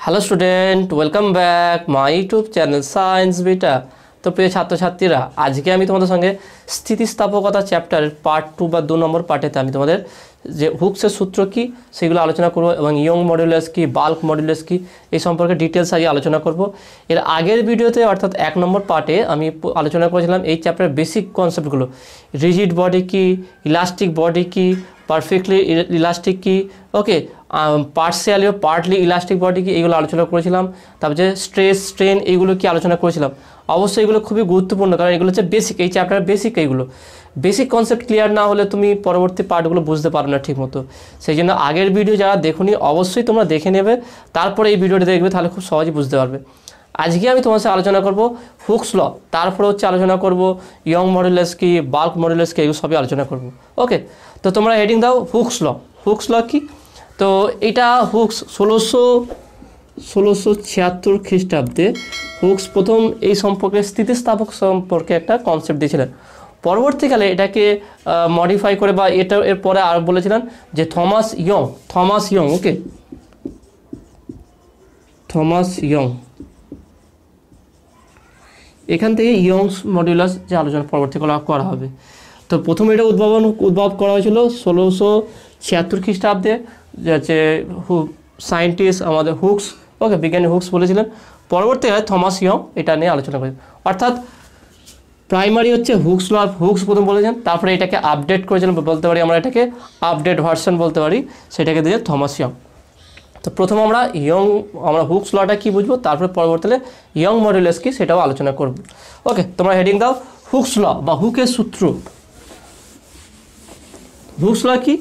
Hello student, welcome back my YouTube channel science beta. তো প্রিয় ছাত্রছাত্রীরা, আজকে আমি তোমাদের সঙ্গে স্থিতিস্থাপকতা চ্যাপ্টারের পার্ট 2 বা 2 নম্বর পার্টেতে আমি তোমাদের যে হুকসের সূত্র কী সেগুলো আলোচনা করব এবং ইয়ং মডুলাস কী, বাল্ক মডুলাস কী, এই সম্পর্কে ডিটেলস আজকে আলোচনা করব। এর আগের ভিডিওতে অর্থাৎ 1 নম্বর পার্টে আমি আলোচনা করেছিলাম এই চ্যাপ্টারের বেসিক কনসেপ্টগুলো, রিজিড বডি কী, ইলাস্টিক বডি কী, পারফেক্টলি ইলাস্টিক কী, ওকে, পার্সিয়ালি ও পার্টলি ইলাস্টিক বডি কি, এইগুলো আলোচনা করেছিলাম। তারপর যে স্ট্রেস স্ট্রেন এইগুলো কি আলোচনা করেছিলাম। অবশ্যই এগুলো খুবই গুরুত্বপূর্ণ, কারণ এগুলো হচ্ছে বেসিক, এই চ্যাপ্টারের বেসিক। এইগুলো বেসিক কনসেপ্ট ক্লিয়ার না হলে তুমি পরবর্তী পার্টগুলো বুঝতে পারো না ঠিক মতো। সেই জন্য আগের ভিডিও যারা দেখোনি অবশ্যই তোমরা দেখে নেবে, তারপরে এই ভিডিওটা দেখবে, তাহলে খুব সহজেই বুঝতে পারবে। আজকে আমি তোমার সাথে আলোচনা করব হুকস ল, তারপরে হচ্ছে আলোচনা করব ইয়ং মডুলাস কি, বাল্ক মডুলাস কি, এগুলো সবই আলোচনা করব। ওকে, তো তোমরা হেডিং দাও হুকস ল। হুকস ল কি? তো এটা হুকস 1676 খ্রিস্টাব্দে হুকস প্রথম এই সম্পর্কে স্থিতিস্থাপক সম্পর্কে একটা কনসেপ্ট দিয়েছিলেন। পরবর্তীকালে এটাকে মডিফাই করে বা এটা এর পরে আর বলেছিলেন যে থমাস ইয়ং, ওকে, থমাস ইয়ং, এখান থেকে ইয়ংস মডুলাস যে আলোচনা পরবর্তীকালে করা হবে। তো প্রথমে এটা উদ্ভাব করা হয়েছিল 1676 খ্রিস্টাব্দে, যে হচ্ছে সায়েন্টিস্ট আমাদের হুকস, ওকে, বিজ্ঞানী হুকস বলেছিলেন। পরবর্তীকালে থমাস ইয়ং এটা নিয়ে আলোচনা করেছেন। অর্থাৎ প্রাইমারি হচ্ছে হুকস প্রথম বলেছেন, তারপরে এটাকে আপডেট করেছিলেন, বলতে পারি আমরা এটাকে আপডেট ভার্সন বলতে পারি, সেটাকে দিয়েছে থমাস ইয়ং। তো প্রথম আমরা হুকস লটা কী বুঝবো, তারপরে পরবর্তীকালে ইয়ং মডুলাস কি সেটাও আলোচনা করব। ওকে, তোমরা হেডিং দাও হুকস ল বা হুকের সূত্র। হুকস ল কি?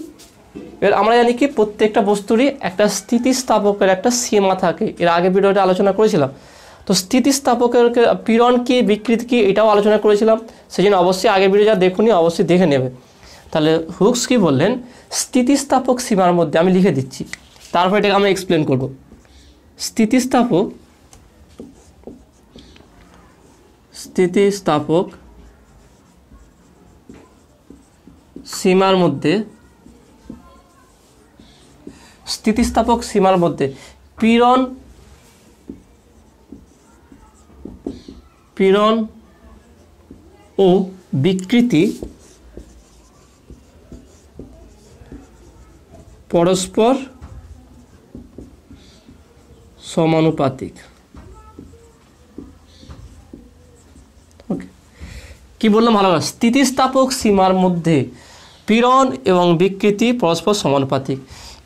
এর আমরা জানি কি প্রত্যেকটা বস্তুরই একটা স্থিতিস্থাপকের একটা সীমা থাকে, এর আগে ভিডিওটা আলোচনা করেছিলাম। তো স্থিতিস্থাপকের পীড়ন কি, বিকৃতি কি, এটাও আলোচনা করেছিলাম। সেই জন্য অবশ্যই আগের ভিডিও যা দেখুনি অবশ্যই দেখে নেবে। তাহলে হুকস কি বললেন, স্থিতিস্থাপক সীমার মধ্যে, আমি লিখে দিচ্ছি, তারপর এটাকে আমরা এক্সপ্লেন করব। স্থিতিস্থাপক সীমার মধ্যে, স্থিতিস্থাপক সীমার মধ্যে পীড়ন ও বিকৃতি পরস্পর সমানুপাতিক। ওকে, কি বললাম ভালো? স্থিতিস্থাপক সীমার মধ্যে পীড়ন এবং বিকৃতি পরস্পর সমানুপাতিক।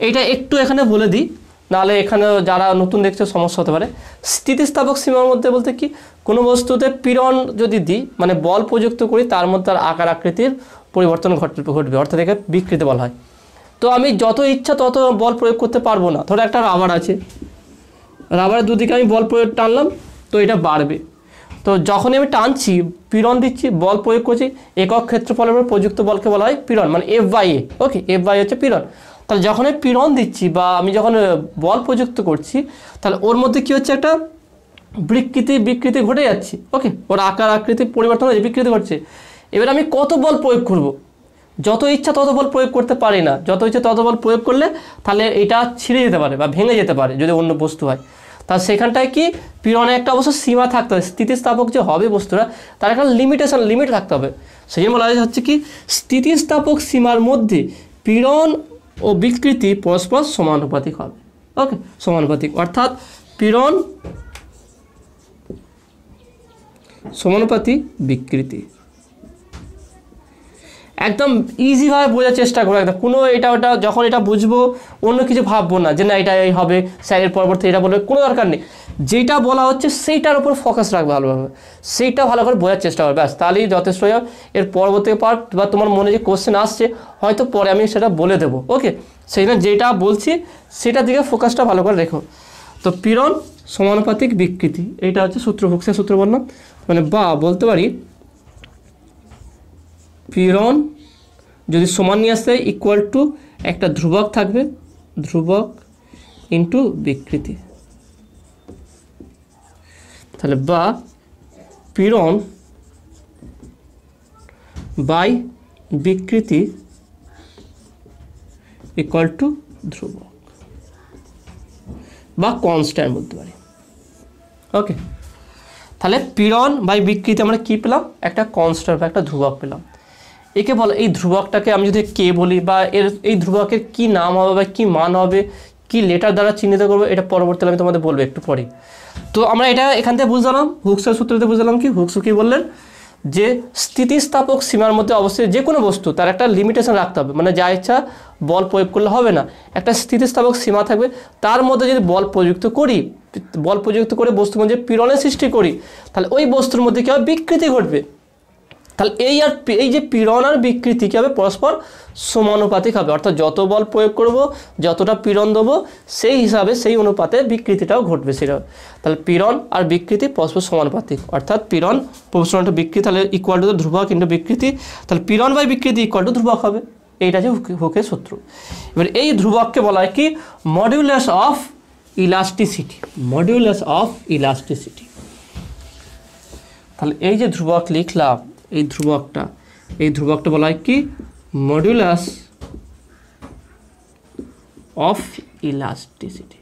এইটা একটু এখানে বলে দিই, নাহলে এখানে যারা নতুন দেখছে সমস্যা হতে পারে। স্থিতিস্থাপক সীমার মধ্যে বলতে কি, কোনো বস্তুতে পীড়ন যদি দিই, মানে বল প্রযুক্ত করি, তার মধ্যে তার আকার আকৃতির পরিবর্তন ঘটবে, অর্থাৎ একে বিকৃতি বলা হয়। তো আমি যত ইচ্ছা তত বল প্রয়োগ করতে পারবো না। ধরো একটা রাবার আছে, রাবারের দুদিকে আমি বল প্রয়োগ টানলাম, তো এটা বাড়বে। তো যখনই আমি টানছি, পীড়ন দিচ্ছি, বল প্রয়োগ করছি, একক ক্ষেত্রফলের উপর প্রযুক্ত বলকে বলা হয় পীড়ন, মানে F/A। ওকে, F/A হচ্ছে পীড়ন। তাহলে যখন আমি পীড়ন দিচ্ছি বা আমি যখন বল প্রযুক্ত করছি, তাহলে ওর মধ্যে কী হচ্ছে, একটা বিকৃতি ঘটে যাচ্ছে। ওকে, ওর আকার আকৃতি পরিবর্তন হচ্ছে, বিকৃতি ঘটছে। এবার আমি কত বল প্রয়োগ করব? যত ইচ্ছা তত বল প্রয়োগ করতে পারি না। যত ইচ্ছা তত বল প্রয়োগ করলে তাহলে এটা ছিঁড়ে যেতে পারে বা ভেঙে যেতে পারে যদি অন্য বস্তু হয়। তা সেখানটায় কি পীড়নের একটা অবশ্য সীমা থাকতে হবে। স্থিতিস্থাপক যে হবে বস্তুরা, তার একটা লিমিট থাকতে হবে। সেই জন্য বলা হচ্ছে কি, স্থিতিস্থাপক সীমার মধ্যে পীড়ন ও বিকৃতি পরস্পর সমানুপাতিক হবে। ওকে, সমানুপাতিক অর্থাৎ পীড়ন সমানুপাতিক বিকৃতি। একদম ইজিভাবে বোঝার চেষ্টা করো, একদম কোনো এটা ওটা যখন এটা বুঝবো অন্য কিছু ভাববো না যে না এটাই হবে, স্যারের পরবর্তী এটা বলবে, কোনো দরকার নেই। যেটা বলা হচ্ছে সেইটার উপর ফোকাস রাখবে ভালোভাবে, সেইটা ভালো করে বোঝার চেষ্টা করবে, ব্যাস, তাহলেই যথেষ্ট হয়ে যাবে। এর পরবর্তী পার্ট বা তোমার মনে যে কোশ্চেন আসছে হয়তো পরে আমি সেটা বলে দেবো। ওকে, সেই জন্য যেটা বলছি সেটার দিকে ফোকাসটা ভালো করে রেখো। তো পীড়ন সমানুপাতিক বিকৃতি, এইটা হচ্ছে সূত্র, হুকসের সূত্র বললাম। মানে বা বলতে পারি পীড়ন যদি সমান নিয়ে আসতে ইকুয়াল টু একটা ধ্রুবক থাকবে, ধ্রুবক ইন্টু বিকৃতি। তাহলে বা পীড়ন বাই বিকৃতি ইকুয়াল টু ধ্রুবক। বা কনস্ট্যান্ট বলতে পারি। ওকে, তাহলে পীড়ন বাই বিকৃতি আমরা কী পেলাম? একটা কনস্ট্যান্ট বা একটা ধ্রুবক পেলাম। একে বলে, এই ধ্রুবকটাকে আমি যদি কে বলি বা এই ধ্রুবকের কী নাম হবে বা কী মান হবে, কী লেটার দ্বারা চিহ্নিত করবো, এটা পরবর্তীতে আমি তোমাদের বলবো একটু পরে। তো আমরা এটা এখান থেকে বুঝলাম, হুকসের সূত্রতে বুঝলাম কি হুকস কী বললেন, যে স্থিতিস্থাপক সীমার মধ্যে অবশ্যই যে কোনো বস্তু তার একটা লিমিটেশন রাখতে হবে, মানে যা ইচ্ছা বল প্রয়োগ করলে হবে না, একটা স্থিতিস্থাপক সীমা থাকবে, তার মধ্যে যদি বল প্রযুক্ত করে বস্তুর মধ্যে পীড়নের সৃষ্টি করি, তাহলে ওই বস্তুর মধ্যে কী হবে? বিকৃতি ঘটবে। তাহলে এই যে পীড়ন আর বিকৃতি কী হবে? পরস্পর সমানুপাতিক হবে, অর্থাৎ যত বল প্রয়োগ করব, যতটা পীড়ন দেবো, সেই হিসাবে সেই অনুপাতে বিকৃতিটাও ঘটবে সেটা। তাহলে পীড়ন আর বিকৃতি পরস্পর সমানুপাতিক, অর্থাৎ পীড়ন প্রপোর্শনাল টু বিকৃতি, তাহলে ইকুয়াল টু ধ্রুবক ইন্টু বিকৃতি, তাহলে পীড়ন বাই বিকৃতি ইকুয়াল টু ধ্রুবক হবে। এইটা যে হুকের সূত্র। এবার এই ধ্রুবককে বলা হয় কি? Modulus of elasticity. Modulus of elasticity. তাহলে এই যে ধ্রুবক লিখলাম, এই ধ্রুবকটা বলা হয় কি? Modulus of elasticity.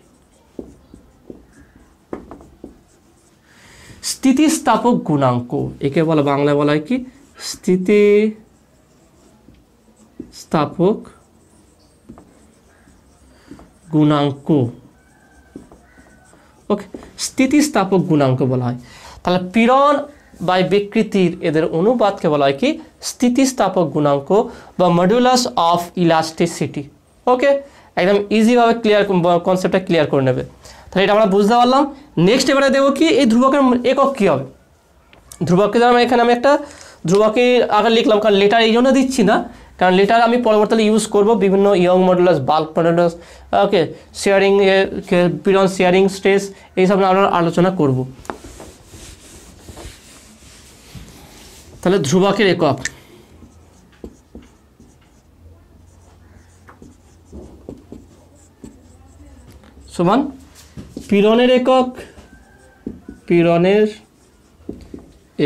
স্থিতিস্থাপক গুণাঙ্ক, একে বলা বাংলায় বলা হয় কি? স্থিতিস্থাপক গুণাঙ্ক। ওকে, স্থিতিস্থাপক গুণাঙ্ক বলা হয়। তাহলে পীড়ন বাই বিকৃতির এদের অনুপাতকে বলা হয় কি? স্থিতিস্থাপক গুণাঙ্ক বা মডুলাস অফ ইলাস্টিসিটি। ওকে, একদম ইজিভাবে কনসেপ্টটা ক্লিয়ার করে নেবে। তাহলে এটা আমরা বুঝতে পারলাম। নেক্সট এবারে দেবো কি? এই ধ্রুবকের একক কী হবে? ধ্রুবককে দ্বারা এখানে আমি একটা ধ্রুবকের আগে লিখলাম, কারণ লেটার এই জন্য দিচ্ছি না, কারণ লেটার আমি পরবর্তীতে ইউজ করব বিভিন্ন ইয়ং মডুলাস, বাল্ক মডুলাস, ওকে, শেয়ারিং, পীড়ন শেয়ারিং স্ট্রেস, এইসব আমরা আলোচনা করব। তাহলে ধ্রুবকের একক সমান পীড়নের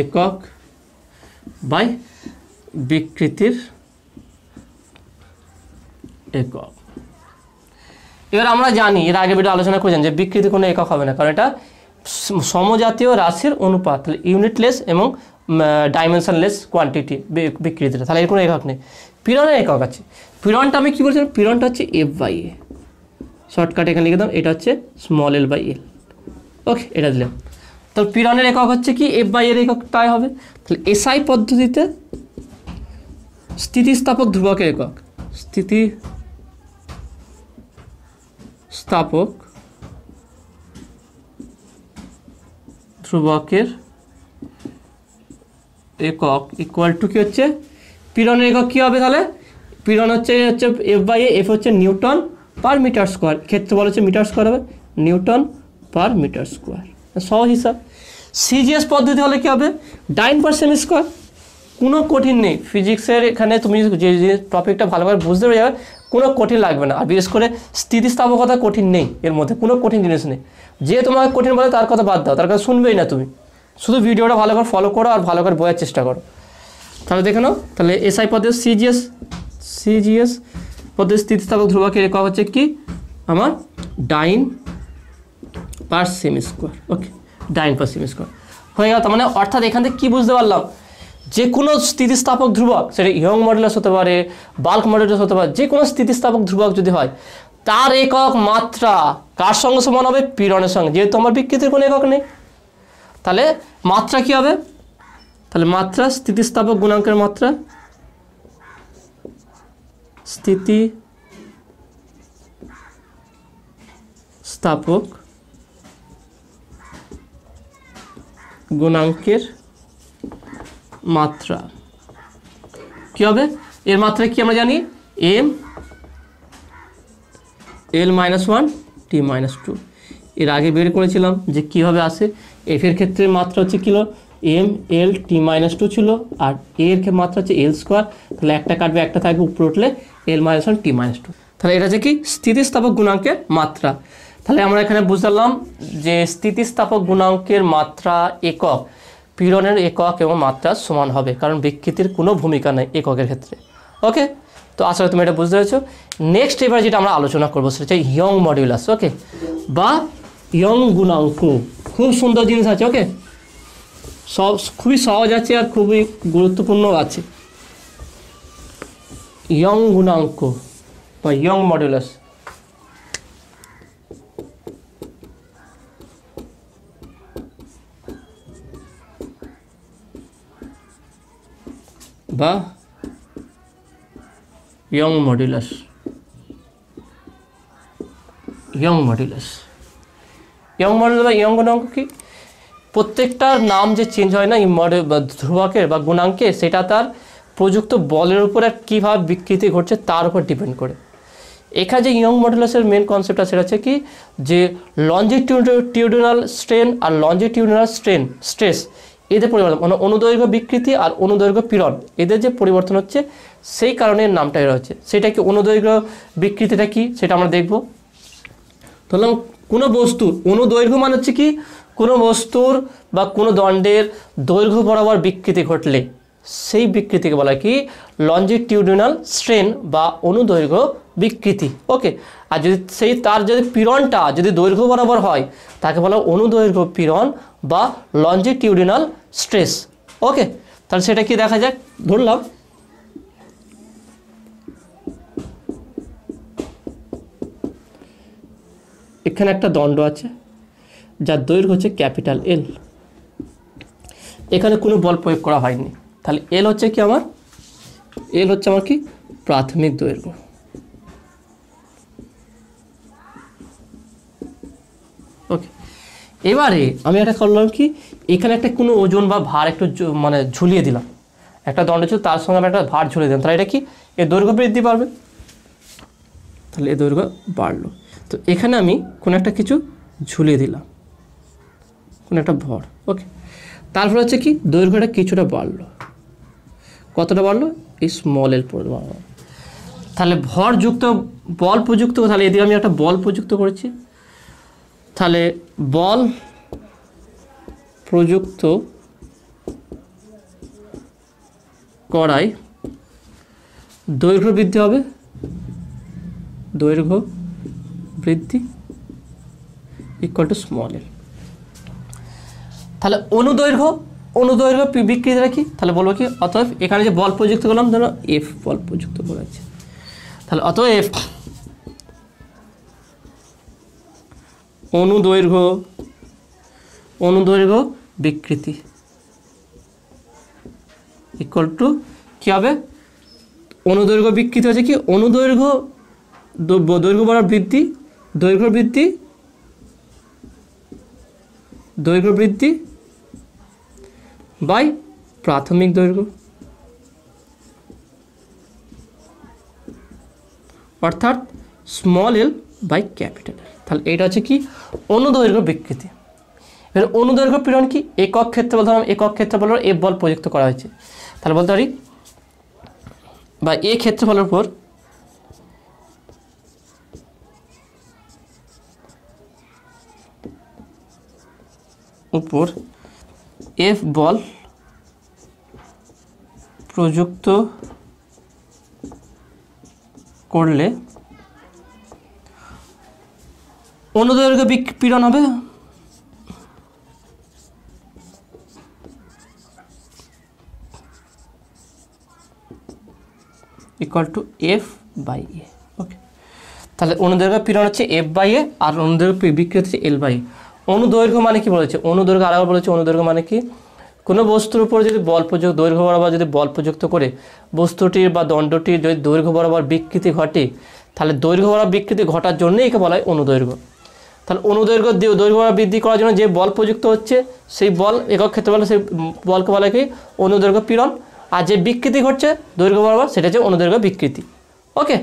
একক বাই বিকৃতির একক। এবার আমরা জানি, এর আগে ভিডিও আলোচনা করেছেন যে বিকৃতি কোনো একক হবে না, কারণ এটা সমজাতীয় রাশির অনুপাত, তাহলে ইউনিটলেস এবং ডাইমেনশনলেস কোয়ান্টিটি বিকৃতিটা, তাহলে এর কোনো একক নেই। পীড়নের একক আছে। পীড়নটা আমি কী বলছিলাম? পীড়নটা হচ্ছে F/A, শর্টকাট এখানে লিখে দাম, এটা হচ্ছে স্মল l/L। ওকে, এটা দিলাম। তো পীড়নের একক হচ্ছে কি? F/A এককটাই হবে। তাহলে SI পদ্ধতিতে স্থিতিস্থাপক ধ্রুবকের একক, স্থিতিস্থাপক ধ্রুবকের একক ইকুয়াল টু কি হচ্ছে? পীড়নের একক কী হবে? তাহলে পীড়ন হচ্ছে F/A, F হচ্ছে নিউটন পার মিটার স্কোয়ার, ক্ষেত্রফল হচ্ছে মিটার স্কোয়ার হবে নিউটন পার মিটার স্কোয়ার, সহজ হিসাব। সিজিএস পদ্ধতি হলে কী হবে? Dyne per cm square. কোনো কঠিন নেই ফিজিক্সের, এখানে তুমি যে টপিকটা ভালোভাবে বুঝতে পেরে যাবে, কোনো কঠিন লাগবে না। আর বিশেষ করে স্থিতিস্থাপকতা কঠিন নেই, এর মধ্যে কোনো কঠিন জিনিস নেই। যে তোমাকে কঠিন বলে তার কথা বাদ দাও, তার কথা শুনবেই না তুমি, শুধু ভিডিওটা ভালো করে ফলো করো আর ভালো করে বোঝার চেষ্টা করো। তাহলে দেখে নাও, তাহলে এসআই পদ্ধতি সিজিএস পদ্ধতি স্থিতিস্থাপক ধ্রুবকের একক হচ্ছে কি? আমার ডাইন পার সেমি স্কোয়ার। ওকে, ডাইন পার সেমি স্কোয়ার হয়ে গেল। তার মানে অর্থাৎ এখান থেকে কী বুঝতে পারলাম? যে কোনো স্থিতিস্থাপক ধ্রুবক, সেটা ইয়ং মডুলাস হতে পারে, বাল্ক মডুলাস হতে পারে, যে কোনো স্থিতিস্থাপক ধ্রুবক যদি হয়, তার একক মাত্রা কার সঙ্গে সমান হবে? পীড়নের সঙ্গে। যেহেতু আমার বিকৃতির কোনো একক নেই, তাহলে মাত্রা কী হবে? তাহলে মাত্রা স্থিতিস্থাপক গুণাঙ্কের মাত্রা, স্থিতিস্থাপক গুণাঙ্কের মাত্রা কী হবে? এর মাত্রা কি আমরা জানি? m l-1 t-2। এর আগে বের করেছিলাম যে কীভাবে আসে। এফ এর ক্ষেত্রে মাত্রা হচ্ছে কিলো m l t-2 ছিল, আর এর মাত্রা হচ্ছে l²। তাহলে একটা কাটবে, একটা থাকবে, উপরে উঠলে l-1 t-2। তাহলে এটা হচ্ছে কি? স্থিতিস্থাপক গুণাঙ্কের মাত্রা। তাহলে আমরা এখানে বুঝলাম যে স্থিতিস্থাপক গুণাঙ্কের মাত্রা একক পীড়নের একক এবং মাত্রা সমান হবে, কারণ বিকৃতির কোনো ভূমিকা নেই এককের ক্ষেত্রে। ওকে, তো আসলে তুমি এটা বুঝতে পেরেছো। নেক্সট এবার যেটা আমরা আলোচনা করবো সেটা হচ্ছে ইয়ং মডুলাস, ওকে, বা ইয়ং গুণাঙ্ক খুব সুন্দর জিনিস আছে। ওকে, সব খুবই সহজ আছে আর খুবই গুরুত্বপূর্ণ আছে। ইয়ং গুণাঙ্ক বা ইয়ং মডুলাস, বা Young modulus, young modulus. Young modulus বা ইয়ং গুণাঙ্ক কি? প্রত্যেকটার নাম যে চেঞ্জ হয় না ধ্রুবকের বা গুণাঙ্কে, সেটা তার প্রযুক্ত বলের উপর কীভাবে বিকৃতি ঘটছে তার উপর ডিপেন্ড করে। এখানে যে ইয়ং মডুলাসের মেন কনসেপ্টটা সেটা হচ্ছে কি, যে লঞ্জিটিউডিনাল স্ট্রেন আর লঞ্জিটিউডিনাল স্ট্রেস এদের পরিবর্তন, মানে অনুদৈর্ঘ্য বিকৃতি আর অনুদৈর্ঘ্য পীড়ন এদের যে পরিবর্তন হচ্ছে, সেই কারণে নামটা এর হচ্ছে। সেটা কি অনুদৈর্ঘ্য বিকৃতিটা কি সেটা আমরা দেখব। ধরলাম কোনো বস্তুর অনুদৈর্ঘ্য মানে হচ্ছে কি, কোনো বস্তুর বা কোনো দণ্ডের দৈর্ঘ্য বরাবর বিকৃতি ঘটলে সেই বিকৃতিকে বলা কি লঞ্জিটিউডিনাল স্ট্রেন বা অনুদৈর্ঘ্য বিকৃতি। ওকে, আর যদি তার যদি পীড়নটা যদি দৈর্ঘ্য বরাবর হয় তাকে বলা অনুদৈর্ঘ্য পীড়ন বা লঞ্জিটিউডিনাল স্ট্রেস। ওকে, তাহলে সেটা কি দেখা যাক। ধরলাম এখানে একটা দণ্ড আছে যার দৈর্ঘ্য হচ্ছে ক্যাপিটাল এল, এখানে কোনো বল প্রয়োগ করা হয়নি, তাহলে এল হচ্ছে কি আমার, এল হচ্ছে আমার কি প্রাথমিক দৈর্ঘ্য। ওকে, এবারে আমি একটা করলাম কি, এখানে একটা কোনো ওজন বা ভার একটু মানে ঝুলিয়ে দিলাম, একটা দণ্ড ছিল তার সঙ্গে আমি একটা ভার ঝুলিয়ে দিলাম, তাহলে এটা কি এর দৈর্ঘ্য বৃদ্ধি পারবে, তাহলে এর দৈর্ঘ্য বাড়লো। তো এখানে আমি কোনো একটা কিছু ঝুলিয়ে দিলাম, কোনো একটা ভর। ওকে, তারপরে হচ্ছে কি দৈর্ঘ্যটা কিছুটা বাড়লো, কতটা বাড়লো, এই স্মল এল পড়লো। তাহলে ভর যুক্ত বল প্রযুক্ত, তাহলে এদিকে আমি একটা বল প্রযুক্ত করেছি, তাহলে বল প্রযুক্ত করায় দৈর্ঘ্য বৃদ্ধি হবে, দৈর্ঘ্য বৃদ্ধি ইকুয়াল টু স্মল এল। তাহলে অনুদৈর্ঘ্য বিকৃতিটা কি, তাহলে বলবো কি, অতএব এখানে যে বল প্রযুক্ত করলাম ধরো এফ বল প্রযুক্ত করেছে, তাহলে অতএব অনুদৈর্ঘ্য বিকৃতি ইকুয়াল টু কী হবে, অনুদৈর্ঘ্য বিকৃতি হচ্ছে কি দৈর্ঘ্য বরাবর বৃদ্ধি, দৈর্ঘ্য বৃদ্ধি বাই প্রাথমিক দৈর্ঘ্য, অর্থাৎ small L by capital L. তাহলে এটা হচ্ছে কি অনুদৈর্ঘ্য বিকৃতি। এবার অনুদৈর্ঘ্য পীড়ন কি, একক ক্ষেত্রফল, ধরলাম একক ক্ষেত্রফলের এফ বল প্রযুক্ত করা হয়েছে, তাহলে বলতে পারি বা এ ক্ষেত্রফলের উপর এফ বল প্রযুক্ত করলে অনুদৈর্ঘ্য পীড়ন হবে ইকুয়াল টু এফ বাই এ। ওকে, তাহলে অনুদৈর্ঘ্য পীড়ন হচ্ছে এফ বাই এ আর অনুদৈর্ঘ্য বিকৃতি হচ্ছে এল বাই এ। অনুদৈর্ঘ্য মানে কি বলেছে, অনুদৈর্ঘ্য আরেকবার বলেছে, অনুদৈর্ঘ্য মানে কি কোনো বস্তুর উপর যদি বল প্রযুক্ত দৈর্ঘ্য বরাবর যদি বল প্রযুক্ত করে বস্তুটির বা দণ্ডটির যদি দৈর্ঘ্য বরাবর বিকৃতি ঘটে, তাহলে দৈর্ঘ্য বরাবর বিকৃতি ঘটার জন্যই একে বলা হয় অনুদৈর্ঘ্য। তাহলে অনুদৈর্ঘ্য দৈর্ঘ্য বরাবর বৃদ্ধি করার জন্য যে বল প্রযুক্ত হচ্ছে সেই বল একক ক্ষেত্রে বলে, সেই বলকে বলা কি অনুদৈর্ঘ্য পীড়ন, আর যে বিকৃতি ঘটছে দৈর্ঘ্য বরাবর সেটা হচ্ছে অনুদৈর্ঘ্য বিকৃতি। ওকে,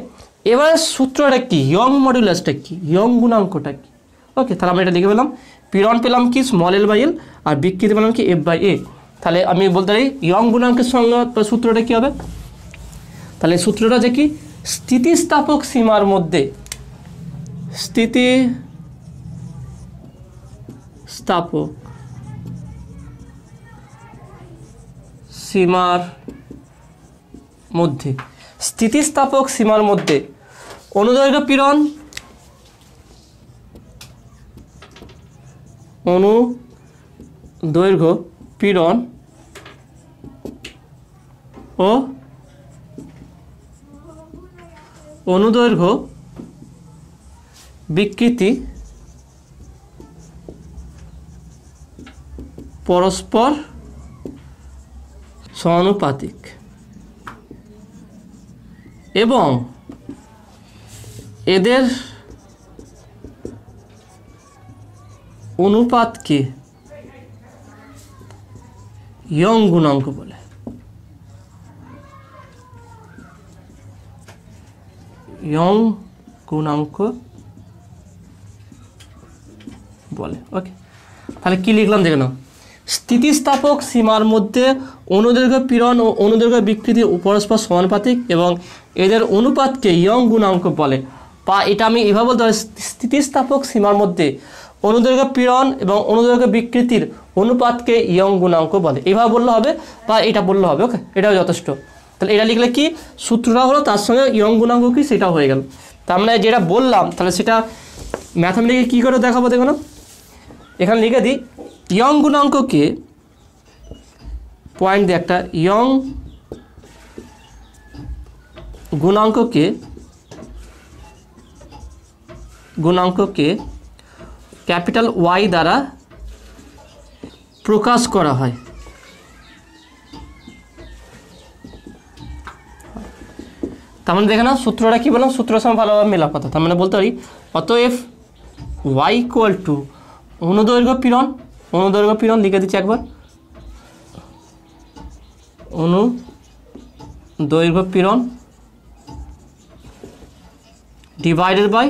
এবার সূত্রটা কি, ইয়ং মডুলাসটা কি, ইয়ং গুণাঙ্কটা কি। ওকে, তাহলে আমরা এটা লিখে পেলাম, পীড়ন পেলাম কি স্মল এল বাই এল আর বিকৃতি পেলাম কি এফ বাই এ। তাহলে আমি বলতে পারি ইয়ং গুণাঙ্কের সঙ্গে সূত্রটা কী হবে, তাহলে সূত্রটা হচ্ছে কি স্থিতিস্থাপক সীমার মধ্যে, স্থিতিস্থাপক সীমার মধ্যে, স্থিতিস্থাপক সীমার মধ্যে অনুদৈর্ঘ্য পীড়ন অনুদৈর্ঘ্য পীড়ন ও অনুদৈর্ঘ্য বিকৃতি পরস্পর সমানুপাতিক এবং এদের অনুপাতকে ইয়ং গুণাঙ্ক বলে। ইয়ং গুণাঙ্ক বলে। ওকে, তাহলে কি লিখলাম দেখে নাও। স্থিতিস্থাপক সীমার মধ্যে অনুদৈর্ঘ্য পীড়ন ও অনুদৈর্ঘ্য বিকৃতি পরস্পর সমানুপাতিক এবং এদের অনুপাতকে ইয়ং গুণাঙ্ক বলে। বা এটা আমি এভাবে বলতে পারি, স্থিতিস্থাপক সীমার মধ্যে অনুদৈর্ঘ্য পীড়ন এবং অনুদৈর্ঘ্য বিকৃতির অনুপাতকে ইয়ং গুণাঙ্ক বলে। এইভাবে বললে হবে বা এটা বললে হবে। ওকে, এটাও যথেষ্ট। তাহলে এটা লিখলে কি সূত্রটা হলো, তার সঙ্গে ইয়ং গুণাঙ্ক কি সেটা হয়ে গেল। তার মানে যেটা বললাম তাহলে সেটা ম্যাথমেটিকে কী করে দেখাবো দেখো না। এখানে লিখে দিই ইয়ং গুণাঙ্ককে, পয়েন্ট দিয়ে একটা, ইয়ং গুণাঙ্ককে ক্যাপিটাল ওয়াই দ্বারা প্রকাশ করা হয়। তার মানে দেখে নাও সূত্রটা কী বললাম, সূত্রের সঙ্গে ভালোভাবে মেলা কথা। তার মানে বলতে পারি অতএব ওয়াই ইকুয়াল টু অনুদৈর্ঘ্য পীড়ন লিখে দিচ্ছি একবার, অনুদৈর্ঘ্য পীড়ন ডিভাইডেড বাই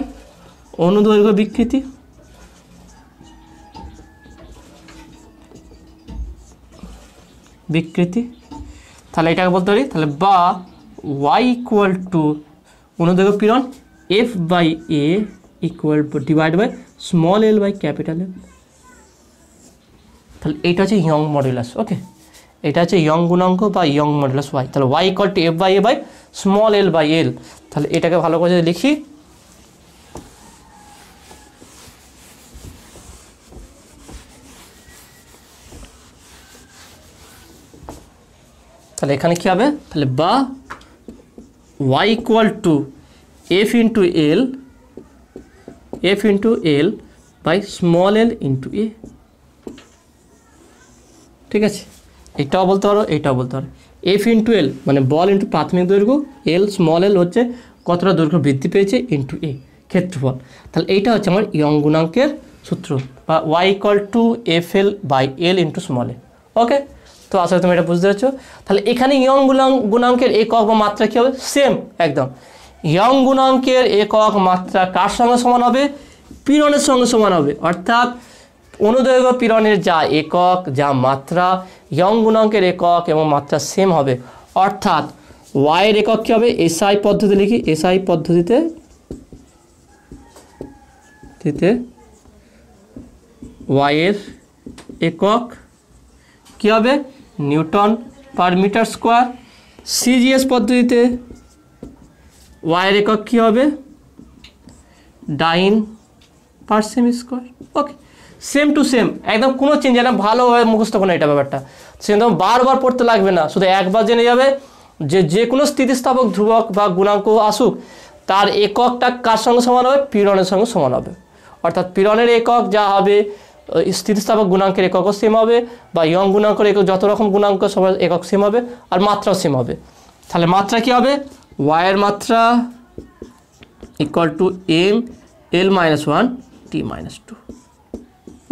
অনুদৈর্ঘ্য বিকৃতি তাহলে এটাকে বলতে পারি, তাহলে বা y ইকুয়াল টু অনুদৈর্ঘ্য পীড়ন f by a equal to divide by small l by capital L। তাহলে এটা হচ্ছে ইয়ং মডুলাস। ওকে, এটা হচ্ছে ইয়ং গুণাঙ্ক বা ইয়ং মডুলাস y। তাহলে y equal to f by a by small l by l। তাহলে এটাকে ভালো করে লিখি, তাহলে এখানে কী হবে, তাহলে বা y equal to f into l by small l into a। ঠিক আছে, এটাও বলতে পারো, এটাও বলতে পারো। f ইন্টু l মানে বল ইন্টু প্রাথমিক দৈর্ঘ্য, l স্মল l হচ্ছে কতটা দৈর্ঘ্য বৃদ্ধি পেয়েছে ইন্টু a ক্ষেত্রফল। তাহলে এইটা হচ্ছে আমার ইয়ং গুণাঙ্কের সূত্র, বা y equal to fl by l into small l। Okay, তো আসলে তুমি এটা বুঝতে পারছো। তাহলে এখানে ইয়ং গুণাঙ্কের একক বা মাত্রা কী হবে, সেম একদম। ইয়ং গুণাঙ্কের একক মাত্রা কার সঙ্গে সমান হবে, পীড়নের সঙ্গে সমান হবে। অর্থাৎ অনুদৈর্ঘ্য পীড়নের যা একক, যা মাত্রা, ইয়ং গুণাঙ্কের একক এবং মাত্রা সেম হবে। অর্থাৎ ওয়াইয়ের একক কী হবে, এসআই পদ্ধতি লিখি, এসআই পদ্ধতিতে ওয়াইয়ের একক কী হবে, newton per metre square. CGS পদ্ধতিতে ওয়াইয়ের একক কী হবে, dyne per cm square. Okay, same to same, একদম কোনো চেঞ্জ হয় না। ভালোভাবে মুখস্থ করো এটা ব্যাপারটা, সেরকম বারবার পড়তে লাগবে না, শুধু একবার জেনে যাবে যে কোনো স্থিতিস্থাপক ধ্রুবক বা গুণাঙ্ক আসুক তার এককটা কার সঙ্গে সমান হবে, পীড়নের সঙ্গে সমান হবে। অর্থাৎ পীড়নের একক যা হবে স্থিতিস্থাপক গুণাঙ্কের এককও সেম হবে, বা ইয়ং গুণাঙ্কের একক যত রকম গুণাঙ্ক সবার একক সেম হবে, আর মাত্রাও সেম হবে। তাহলে মাত্রা কী হবে, ওয়াইয়ের মাত্রা equal to M L minus 1 T minus 2।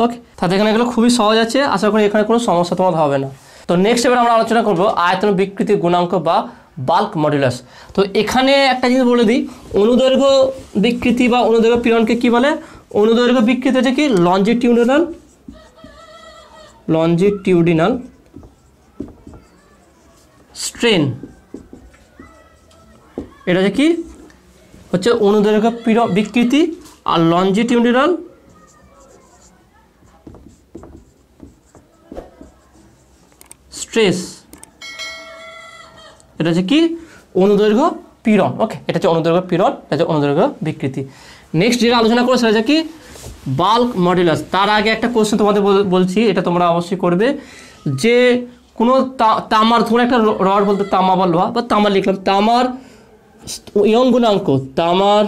Okay, তাহলে এখানে এগুলো খুবই সহজ আছে, আশা করি এখানে কোনো সমস্যা তোমার হবে না। তো নেক্সট এবার আমরা আলোচনা করব আয়তন বিকৃতি গুণাঙ্ক বা বাল্ক মডুলাস। তো এখানে একটা জিনিস বলে দিই, অনুদৈর্ঘ্য বিকৃতি বা অনুদৈর্ঘ্য পীড়নকে কী বলে, অনুদৈর্ঘ্য বিকৃতি হচ্ছে কি লঞ্জিটিউডিনাল স্ট্রেন। এটা হচ্ছে কি হচ্ছে অনুদৈর্ঘ্য বিকৃতি, আর লঞ্জিটিউডিনাল স্ট্রেস এটা হচ্ছে কি অনুদৈর্ঘ্য পীড়ন। ওকে, এটা হচ্ছে অনুদৈর্ঘ্য পীড়ন, এটা হচ্ছে অনুদৈর্ঘ্য বিকৃতি। নেক্সট যেটা আলোচনা করবো সেটা হচ্ছে কি বাল্ক মডুলাস। তার আগে একটা কোশ্চেন তোমাদের বলছি, এটা তোমরা অবশ্যই করবে, যে কোনো তামার, ধরো একটা রড বলতে তামা বা লোহা বা তামা লিখলাম, তামার ইয়ং গুণাঙ্ক, তামার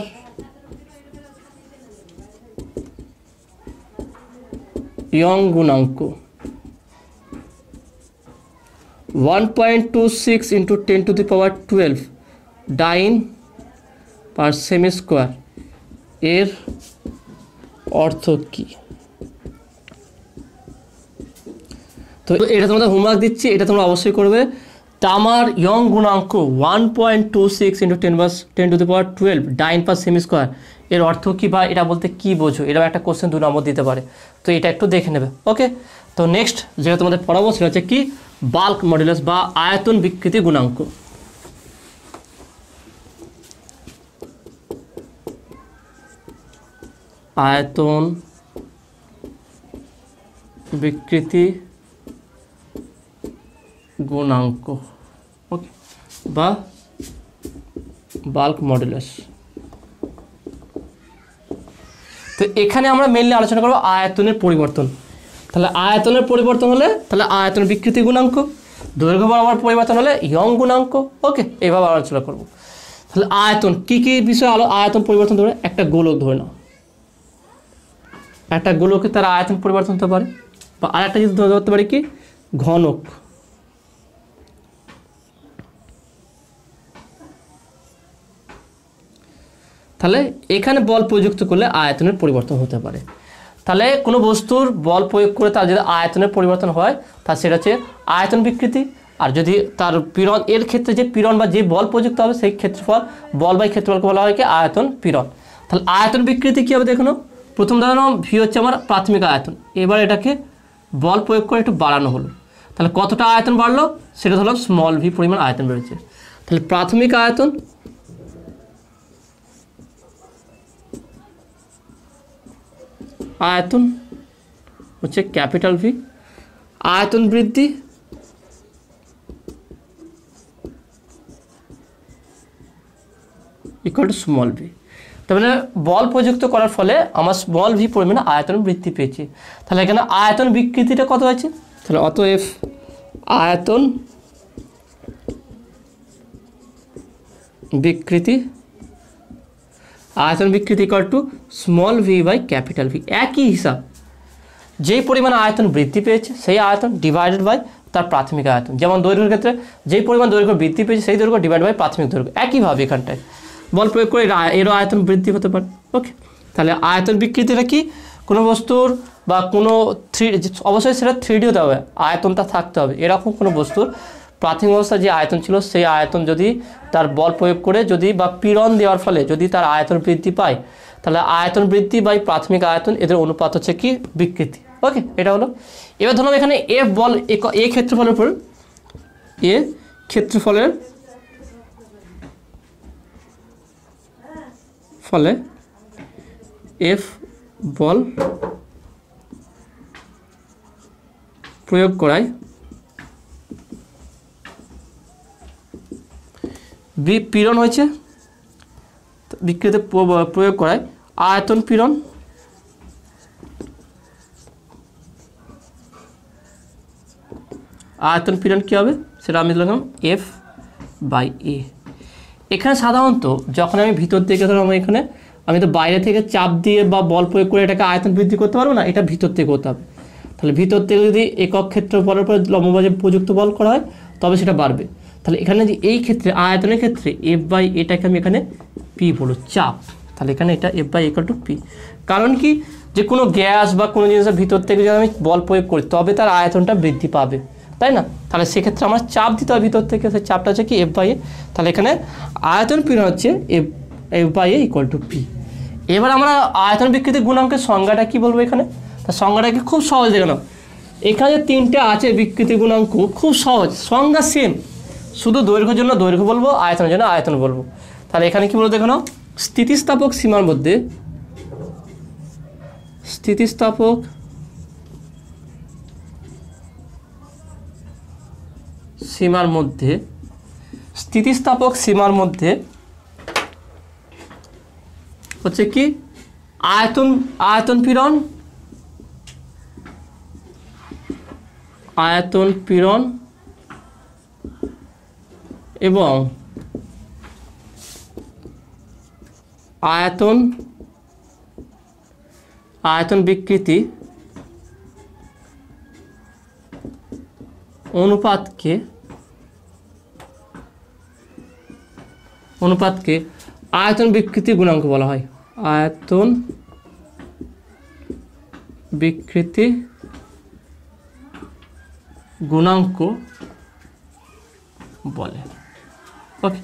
ইয়ং গুণাঙ্ক 1.26 × 10⁻12 ডাইন পার সেমি স্কোয়ার, এর অর্থ কি? তো এটা তোমাদের হোমওয়ার্ক দিচ্ছি, এটা তোমরা অবশ্যই করবে। তামার ইয়ং গুণাঙ্ক 1.26 × 10⁻12 ডাইন পার সেমি স্কোয়ার, এর অর্থ কী বা এটা বলতে কী বোঝো? এটাও একটা কোশ্চেন 2 নম্বর দিতে পারে, তো এটা একটু দেখে নেবে। ওকে, তো নেক্সট যেটা তোমাদের পড়াবো সেটা হচ্ছে কি, বাল্ক মডুলাস বা আয়তন বিকৃতি গুণাঙ্ক। আয়তন বিকৃতি গুণাঙ্ক, ওকে, বা বাল্ক মডুলাস। তো এখানে আমরা মেইনলি আলোচনা করব আয়তনের পরিবর্তন। তাহলে আয়তনের পরিবর্তন হলে তাহলে আয়তন বিকৃতি গুণাঙ্ক, দৈর্ঘ্য বরাবর পরিবর্তন হলে ইয়ং গুণাঙ্ক। ওকে, এইভাবে আলোচনা করব। তাহলে আয়তন কী কী বিষয়ে আয়তন পরিবর্তন ধরে, একটা গোলক ধরে নাও, একটা গোলকে তার আয়তন পরিবর্তন হতে পারে, বা আরেকটা যদি ধরতে পারি কি, ঘনক। তাহলে এখানে বল প্রযুক্ত করলে আয়তনের পরিবর্তন হতে পারে। তাহলে কোনো বস্তুর বল প্রয়োগ করে তার যদি আয়তনের পরিবর্তন হয়, তা সেটা হচ্ছে আয়তন বিকৃতি। আর যদি তার পীড়ন, এর ক্ষেত্রে যে পীড়ন বা যে বল প্রযুক্ত হবে সেই ক্ষেত্রফল, বল বাই ক্ষেত্রফলকে বলা হয় কি আয়তন পীড়ন। তাহলে আয়তন বিকৃতি কী হবে দেখো, প্রথম ধরো ভি হচ্ছে আমার প্রাথমিক আয়তন, এবার এটাকে বল প্রয়োগ করে একটু বাড়ানো হলো, তাহলে কতটা আয়তন বাড়লো সেটা ধরলাম স্মল ভি পরিমাণ আয়তন বেড়েছে। তাহলে প্রাথমিক আয়তন আয়তন হচ্ছে ক্যাপিটাল ভি, আয়তন বৃদ্ধি ইকুয়াল টু স্মল ভি। তার মানে বল প্রযুক্ত করার ফলে আমার স্মল ভি পরিমাণে আয়তন বৃদ্ধি পেয়েছে। তাহলে এখানে আয়তন বিকৃতিটা কত হয়েছে, তাহলে অতএব আয়তন বিকৃতি, আয়তন বিকৃতি equal to small V by capital V. একই হিসাব, যেই পরিমাণ আয়তন বৃদ্ধি পেয়েছে সেই আয়তন ডিভাইডেড বাই তার প্রাথমিক আয়তন। যেমন দৈর্ঘ্যের ক্ষেত্রে যেই পরিমাণ দৈর্ঘ্য বৃদ্ধি পেয়েছে সেই দৈর্ঘ্য ডিভাইড বাই প্রাথমিক দৈর্ঘ্য, একইভাবে এখানটায় বল প্রয়োগ করে এরও আয়তন বৃদ্ধি হতে পারে। ওকে, তাহলে আয়তন বিকৃতিটা কি, কোনো বস্তুর বা কোনো অবশ্যই সেটা 3D হতে হবে, আয়তনটা থাকতে হবে। এরকম কোনো বস্তুর প্রাথমিক অবস্থায় যে আয়তন ছিল সেই আয়তন যদি তার বল প্রয়োগ করে যদি বা পীড়ন দেওয়ার ফলে যদি তার আয়তন বৃদ্ধি পায়, তাহলে আয়তন বৃদ্ধি বাই প্রাথমিক আয়তন, এদের অনুপাত হচ্ছে কি বিকৃতি। ওকে, এটা হলো। এবার ধরুন এখানে এফ বল, এ ক্ষেত্রফলের উপর, এ ক্ষেত্রফলের ফলে এফ বল প্রয়োগ করায় বি পীড়ন হয়েছে, বিকৃতি প্রয়োগ করায় আয়তন পীড়ন আয়তন পীড়ন কী হবে সেটা আমি লিখলাম এফ বাই এ। এখানে সাধারণত যখন আমি ভিতর থেকে ধরো আমি তো বাইরে থেকে চাপ দিয়ে বা বল প্রয়োগ করে এটাকে আয়তন বৃদ্ধি করতে পারবো না, এটা ভিতর থেকে করতে হবে। তাহলে ভিতর থেকে যদি একক ক্ষেত্রফলের উপর লম্বভাজে প্রযুক্ত বল করা হয় তবে সেটা বাড়বে। তাহলে এখানে যে এই ক্ষেত্রে আয়তনের ক্ষেত্রে এফ বাই এটাকে আমি এখানে পি বলবো, চাপ। তাহলে এখানে এটা F by equal to P. কারণ কি, যে কোনো গ্যাস বা কোনো জিনিসের ভিতর থেকে যদি আমি বল প্রয়োগ করি তবে তার আয়তনটা বৃদ্ধি পাবে, তাই না? তাহলে সেক্ষেত্রে আমার চাপ দিতে হবে ভিতর থেকে, সেই চাপটা হচ্ছে কি এফ বাই এ। তাহলে এখানে আয়তন পীড়ন হচ্ছে F by A equal to P. এবার আমরা আয়তন বিকৃতি গুণাঙ্কের সংজ্ঞাটা কি বলবো এখানে, তার সংজ্ঞাটাকে খুব সহজ দেখে নাও। এখানে যে তিনটে আছে বিকৃতি গুণাঙ্ক, খুব সহজ, সংজ্ঞা সেম, শুধু দৈর্ঘ্যের জন্য দৈর্ঘ্য বলবো, আয়তনের জন্য আয়তন বলবো। তাহলে এখানে কি বলবো দেখে নাও, স্থিতিস্থাপক সীমার মধ্যে, স্থিতিস্থাপক সীমার মধ্যে, স্থিতিস্থাপক সীমার মধ্যে হচ্ছে কি আয়তন পীড়ন এবং আয়তন বিকৃতি অনুপাতকে আয়তন বিকৃতি গুণাঙ্ক বলা হয়। আয়তন বিকৃতি গুণাঙ্ক বলে। ওকে,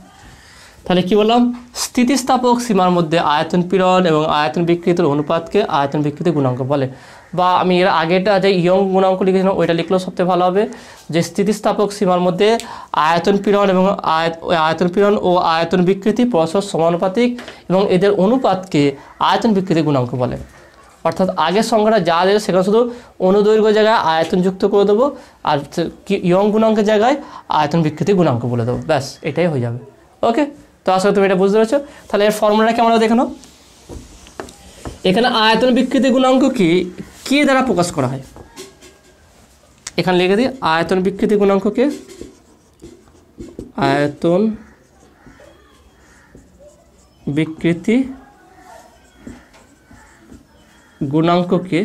তাহলে কি বললাম, স্থিতিস্থাপক সীমার মধ্যে আয়তন পীড়ন এবং আয়তন বিকৃতির অনুপাতকে আয়তন বিকৃতি গুণাঙ্ক বলে। বা আমি এর আগেটা যে ইয়ং গুণাঙ্ক লিখেছিলাম ওইটা লিখলেও সবথেকে ভালো হবে, যে স্থিতিস্থাপক সীমার মধ্যে আয়তন পীড়ন এবং আয়তন পীড়ন ও আয়তন বিকৃতি পরস্পর সমানুপাতিক এবং এদের অনুপাতকে আয়তন বিকৃতি গুণাঙ্ক বলে। অর্থাৎ আগের সংখ্যাটা যা দেবে সেখানে শুধু অনুদৈর্ঘ্য জায়গায় আয়তন যুক্ত করে দেবো, আর ইয়ং গুণাঙ্কের জায়গায় আয়তন বিকৃতি গুণাঙ্ক বলে দেবো, ব্যাস এটাই হয়ে যাবে। ওকে, তো আসলে তুমি এটা বুঝতে পেরেছো। তাহলে এর ফর্মুলাটা কেমন দেখে নাও। এখানে আয়তন বিকৃতি গুণাঙ্ককে কে দ্বারা প্রকাশ করা হয়, এখানে লিখে দিই আয়তন বিকৃতি গুণাঙ্ককে আয়তন বিকৃতি গুণাঙ্ককে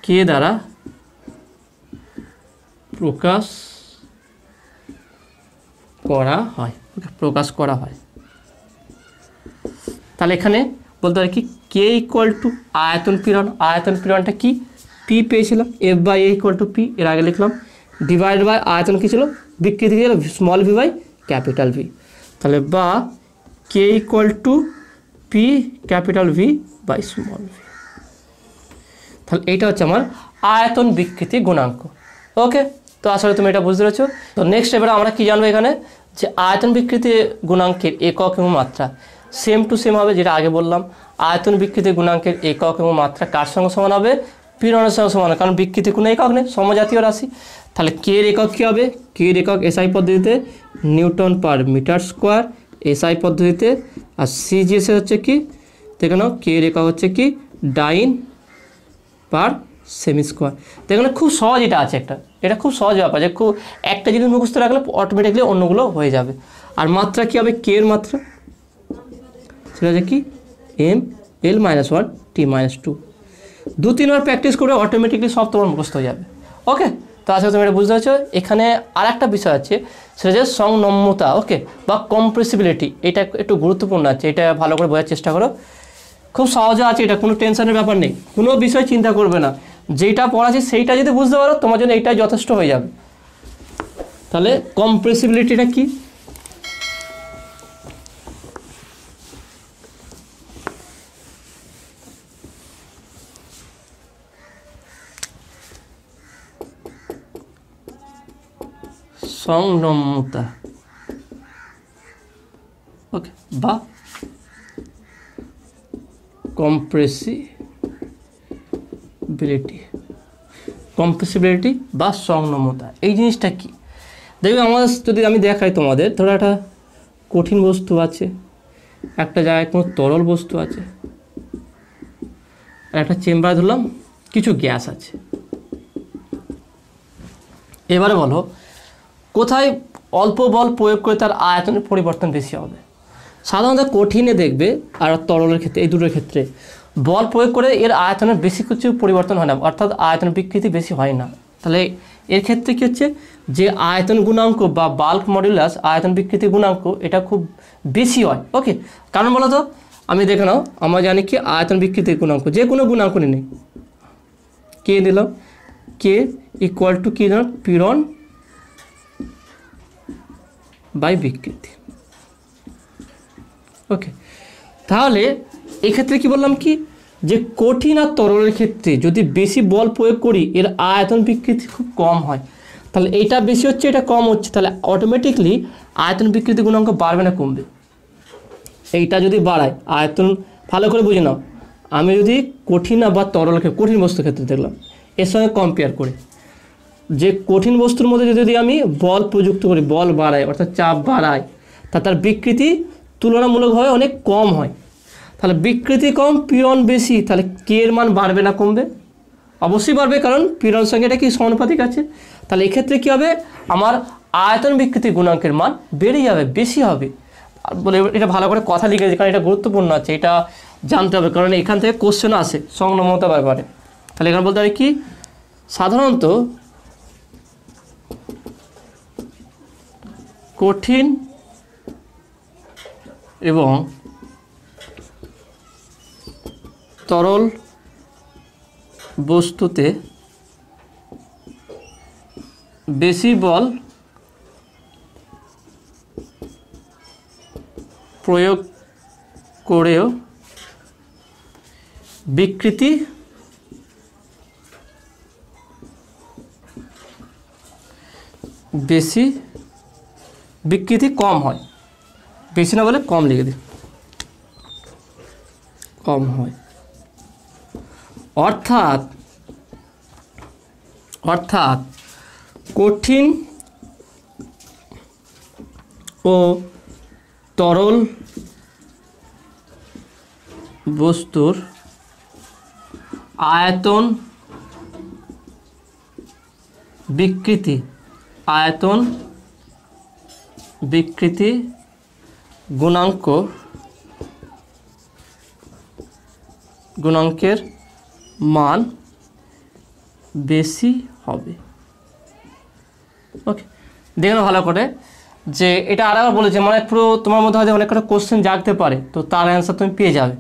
কে দ্বারা প্রকাশ করা হয়। তাহলে এখানে বলতে পারি কি, কে ইকুয়াল টু আয়তন পীড়নটা কি, পি পেয়েছিলাম, F by A equal to P, এর আগে লিখলাম, ডিভাইড বাই আয়তন কি ছিল, বিকৃতি ছিল small V by capital V. তাহলে বা K equal to P capital V by small V. তাহলে এইটা হচ্ছে আমার আয়তন বিকৃতি গুণাঙ্ক। ওকে, তো আসলে তুমি এটা বুঝতে পেরেছো। তো নেক্সট এবারে আমরা কি জানবো এখানে, যে আয়তন বিকৃতি গুণাঙ্কের একক এবং মাত্রা সেম টু সেম হবে, যেটা আগে বললাম। আয়তন বিকৃতি গুণাঙ্কের একক এবং মাত্রা কার সঙ্গে সমান হবে, পীড়নের সঙ্গে সমান, কারণ বিকৃতি কোনো একক নেই, সমজাতীয় রাশি। তাহলে কে এর একক কী হবে, কে এর একক এসআই পদ্ধতিতে newton per metre square SI পদ্ধতিতে, আর সিজিএসে হচ্ছে কি দেখে নাও, কে এর একক হচ্ছে কি ডাইন পার সেমি স্কোয়ার। দেখুন খুব সহজ এটা আছে, এটা খুব সহজ ব্যাপার, যে খুব একটা জিনিস মুখস্থ রাখলে অটোমেটিকলি অন্যগুলো হয়ে যাবে। আর মাত্রা কী হবে, কে এর মাত্রা সেটা হচ্ছে কি M L minus 1 T minus 2। 2-3 বার প্র্যাকটিস করে অটোমেটিকলি সব তোমার মুখস্থ হয়ে যাবে। ওকে, তো আসলে তুমি এটা বুঝতে পারছো। এখানে আর একটা বিষয় আছে, সেটা হচ্ছে সংনম্যতা, ওকে, বা কম্প্রেসিবিলিটি। এটা একটু গুরুত্বপূর্ণ আছে, এটা ভালো করে বোঝার চেষ্টা করো। খুব সহজ আছে, এটা কোনো টেনশনের ব্যাপার নেই, কোনো বিষয় চিন্তা করবে না, যেটা পড়াচ্ছি সেইটা যদি বুঝতে পারো তোমার জন্য এইটাই যথেষ্ট হয়ে যাবে। তাহলে কম্প্রেসিবিলিটিটা কি, সংনম্যতা, ওকে, বা কম্প্রেসিবিলিটি বা সংনম্যতা। এই জিনিসটা কি দেখবে, আমাদের যদি আমি দেখাই তোমাদের, ধরো একটা কঠিন বস্তু আছে, একটা জায়গায় কোনো তরল বস্তু আছে, আর একটা চেম্বারে ধরলাম কিছু গ্যাস আছে। এবারে বলো কোথায় অল্প বল প্রয়োগ করে তার আয়তনের পরিবর্তন বেশি হবে। সাধারণত কঠিনে দেখবে আর তরলের ক্ষেত্রে, এই দুটোর ক্ষেত্রে বল প্রয়োগ করে এর আয়তনের বেশি কিছু পরিবর্তন হয় না, অর্থাৎ আয়তন বিকৃতি বেশি হয় না। তাহলে এর ক্ষেত্রে কী হচ্ছে, যে আয়তন গুণাঙ্ক বা বাল্ক মডুলাস আয়তন বিকৃতি গুণাঙ্ক এটা খুব বেশি হয়। ওকে, কারণ বলো তো, আমি দেখে নাও, আমরা জানি কি আয়তন বিকৃতি গুণাঙ্ক, যে কোনো গুণাঙ্ক নিই, কে দিলাম, কে ইকুয়াল টু কী দিলাম, পীড়ন বাই বিকৃতি। ওকে, তাহলে এক্ষেত্রে কি বললাম কি, যে কঠিন আর তরলের ক্ষেত্রে যদি বেশি বল প্রয়োগ করি এর আয়তন বিকৃতি খুব কম হয়। তাহলে এইটা বেশি হচ্ছে, এটা কম হচ্ছে, তাহলে অটোমেটিকলি আয়তন বিকৃতি গুণাঙ্ক বাড়বে না কমবে। এইটা যদি বাড়ায় আয়তন, ভালো করে বুঝে নাও, আমি যদি কঠিন বা তরল কঠিন বস্তুর ক্ষেত্রে দেখলাম, এর সঙ্গে কম্পেয়ার করে, যে কঠিন বস্তুর মধ্যে যদি আমি বল প্রযুক্ত করি, বল বাড়াই অর্থাৎ চাপ বাড়াই, তার বিকৃতি তুলনামূলকভাবে অনেক কম হয়। তাহলে বিকৃতি কম পীড়ন বেশি, তাহলে কে এর মান বাড়বে না কমবে? অবশ্যই বাড়বে, কারণ পীড়ন সঙ্গে এটা কি সমানুপাতিক আছে। তাহলে এক্ষেত্রে কী হবে, আমার আয়তন বিকৃতি গুণাঙ্কের মান বেড়ে যাবে, বেশি হবে। আর বলে এটা ভালো করে কথা লিখেছে, কারণ এটা গুরুত্বপূর্ণ আছে, এটা জানতে হবে, কারণ এখান থেকে কোশ্চেন আসে সংনমতা ব্যাপারে। তাহলে এখানে বলতে পারি কি, সাধারণত কঠিন এবং তরল বস্তুতে বেশি বল প্রয়োগ করেও বিকৃতি কম হয়, বেশি না বলে কম লিখে দিই, কম হয়। অর্থাৎ কঠিন ও তরল বস্তুর আয়তন বিকৃতি গুণাঙ্কের মান বেশি হবে। ওকে, দেখুন ভালো করে যে এটা আরেকবার বলেছে, মানে পুরো তোমার মধ্যে হয়তো অনেক কটা কোশ্চেন জাগতে পারে, তো তার অ্যান্সার তুমি পেয়ে যাবে।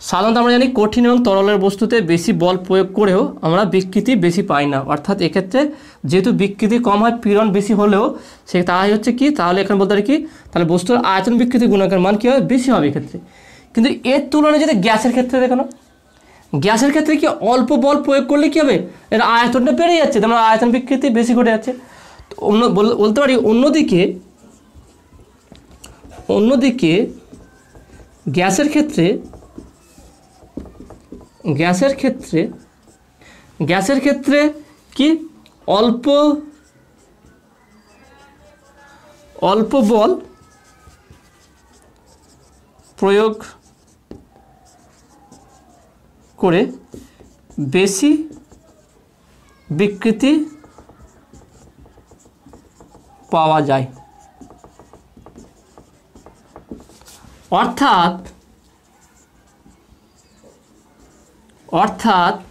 সাধারণত আমরা জানি কঠিন এবং তরলের বস্তুতে বেশি বল প্রয়োগ করেও আমরা বিকৃতি বেশি পাই না। অর্থাৎ এক্ষেত্রে যেহেতু বিকৃতি কম হয়, পীড়ন বেশি হলেও সে তাই হচ্ছে কি, তাহলে এখানে বলতে পারি কি, তাহলে বস্তুর আয়তন বিকৃতি গুণাঙ্কের মান কী হবে, বেশি হবে এক্ষেত্রে। কিন্তু এর তুলনায় যদি গ্যাসের ক্ষেত্রে দেখো না, গ্যাসের ক্ষেত্রে কি অল্প বল প্রয়োগ করলে কী হবে, এর আয়তনটা বেড়ে যাচ্ছে, তার মানে আয়তন বিকৃতি বেশি ঘটে যাচ্ছে। বলতে পারি অন্যদিকে গ্যাসের ক্ষেত্রে কি অল্প বল প্রয়োগ করে বেশি বিকৃতি পাওয়া যায়। অর্থাৎ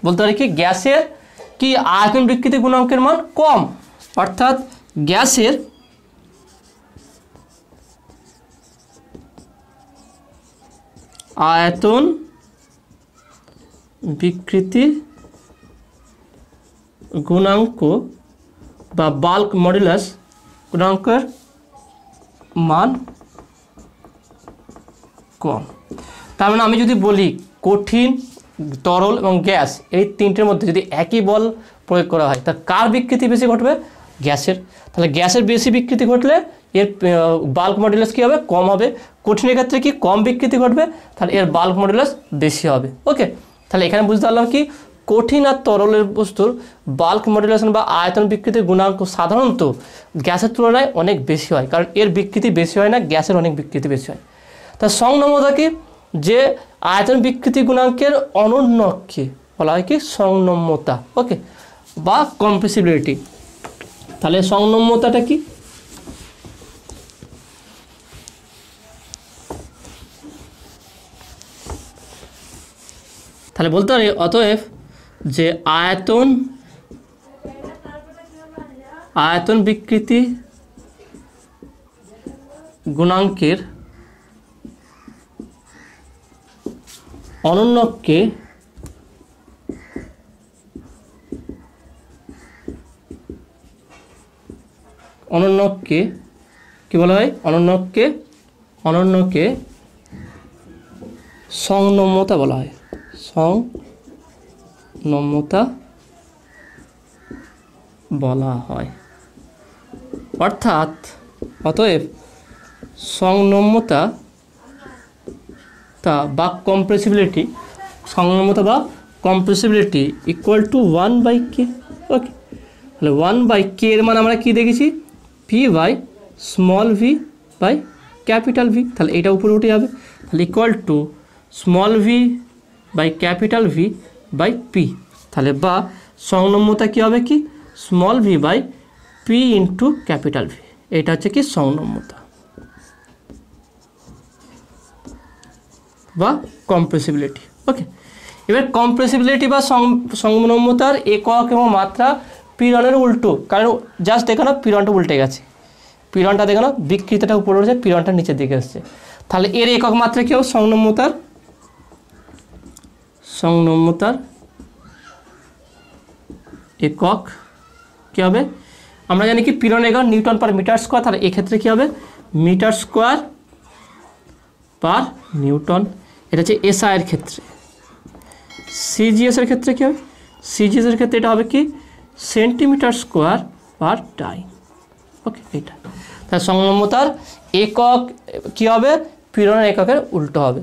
বলতে পারি কি, গ্যাসের কি আয়তন বিকৃতি গুণাঙ্কের মান কম, অর্থাৎ গ্যাসের আয়তন বিকৃতি গুণাঙ্ক বা বাল্ক মডুলাস গুণাঙ্কের মান কম। তার মানে আমি যদি বলি কঠিন, তরল এবং গ্যাস এই তিনটের মধ্যে যদি একই বল প্রয়োগ করা হয়, তা কার বিকৃতি বেশি ঘটবে, গ্যাসের। তাহলে গ্যাসের বেশি বিকৃতি ঘটলে এর বাল্ক মডুলাস কী হবে, কম হবে। কঠিনের ক্ষেত্রে কি কম বিকৃতি ঘটবে, তাহলে এর বাল্ক মডুলাস বেশি হবে। ওকে, তাহলে এখানে বুঝতে পারলাম কি, কঠিন আর তরলের বস্তুর বাল্ক মডুলেশন বা আয়তন বিকৃতির গুণাঙ্ক সাধারণত গ্যাসের তুলনায় অনেক বেশি হয়, কারণ এর বিকৃতি বেশি হয় না, গ্যাসের অনেক বিকৃতি বেশি হয়। তা সংনম্যতা কি, যে আয়তন বিকৃতি গুণাঙ্কের অনন্যকে বলা হয় কি সংনম্যতা। ওকে, বা কম্প্রেসিবিলিটি। তাহলে সংনম্যতাটা কি, তাহলে বলতে পারি অতএব যে আয়তন বিকৃতি গুণাঙ্কের অনন্যকে কি বলা হয়, অনন্যকে সংনম্যতা বলা হয়, সংনম্যতা বলা হয়। অর্থাৎ অতএব সংনম্যতা বা কম্প্রেসিবিলিটি, সংনম্যতা বা কম্প্রেসিবিলিটি ইকুয়াল টু 1/k। ওকে, তাহলে 1/k এর মান আমরা কি দেখেছি, p/v/V। তাহলে এটা উপরে উঠে যাবে, তাহলে equal to small V by capital V by P, তাহলে বা সংনম্যতা কী হবে কি small V by P into capital V, এটা হচ্ছে কি সংনম্যতা বা কম্প্রেসিবিলিটি। ওকে, এবার কম্প্রেসিবিলিটি বা সংনম্যতার একক এবং মাত্রা পীড়নের উল্টো, কারণ জাস্ট দেখানো পীড়নটা উল্টে গেছে, পীড়নটা দেখানো বিকৃতিটা উপরে উঠেছে, পীড়নটা নিচের দিকে এসছে, তাহলে এর একক মাত্রা কী হবে সংনম্যতার একক কী হবে, আমরা জানি কি পীড়ন একক নিউটন পার মিটার স্কোয়ার, তাহলে এক্ষেত্রে কী হবে মিটার স্কোয়ার পার নিউটন, এটা হচ্ছে এসআই এর ক্ষেত্রে। সিজিএস এর ক্ষেত্রে কী হবে, সিজিএস এর ক্ষেত্রে এটা হবে কি সেন্টিমিটার স্কোয়ার পার টাইম। ওকে, এটা তাহলে সংনম্যতার একক কী হবে পীড়নের এককের উল্টো হবে।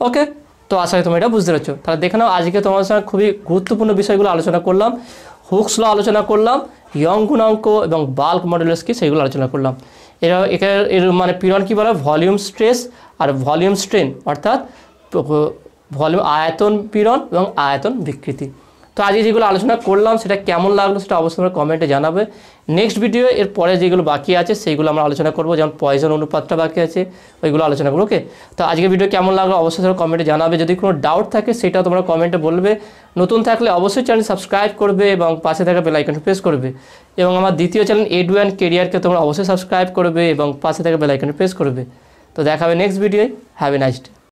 ওকে, তো আশা করি তোমরা এটা বুঝতে পারছো। তাহলে দেখে নাও আজকে তোমাদের সঙ্গে খুবই গুরুত্বপূর্ণ বিষয়গুলো আলোচনা করলাম, হুকস ল আলোচনা করলাম, ইয়ং গুণাঙ্ক এবং বাল্ক মডুলাস কি সেগুলো আলোচনা করলাম। এর মানে পীড়ন কী বলে ভলিউম স্ট্রেস আর ভলিউম স্ট্রেন, অর্থাৎ ভলিউম আয়তন পীড়ন এবং আয়তন বিকৃতি। তো আজকে যেগুলো আলোচনা করলাম সেটা কেমন লাগলো সেটা অবশ্যই তোমরা কমেন্টে জানাবে। নেক্সট ভিডিও এর পরে যেগুলো বাকি আছে সেইগুলো আমরা আলোচনা করবো, যেমন পয়জন অনুপাতটা বাকি আছে ওইগুলো আলোচনা করবো। ওকে, তো আজকে ভিডিও কেমন লাগলো অবশ্যই তোমরা কমেন্টে জানাবে, যদি কোনো ডাউট থাকে সেটাও তোমরা কমেন্টে বলবে। নতুন থাকলে অবশ্যই চ্যানেল সাবস্ক্রাইব করবে এবং পাশে থাকা বেল আইকনটি প্রেস করবে, এবং আমার দ্বিতীয় চ্যানেল এডু অ্যান্ড কেরিয়ারকে তোমরা অবশ্যই সাবস্ক্রাইব করবে এবং পাশে থাকা বেল আইকনটি প্রেস করবে। তো দেখা হবে নেক্সট ভিডিওয়। Have a nice day.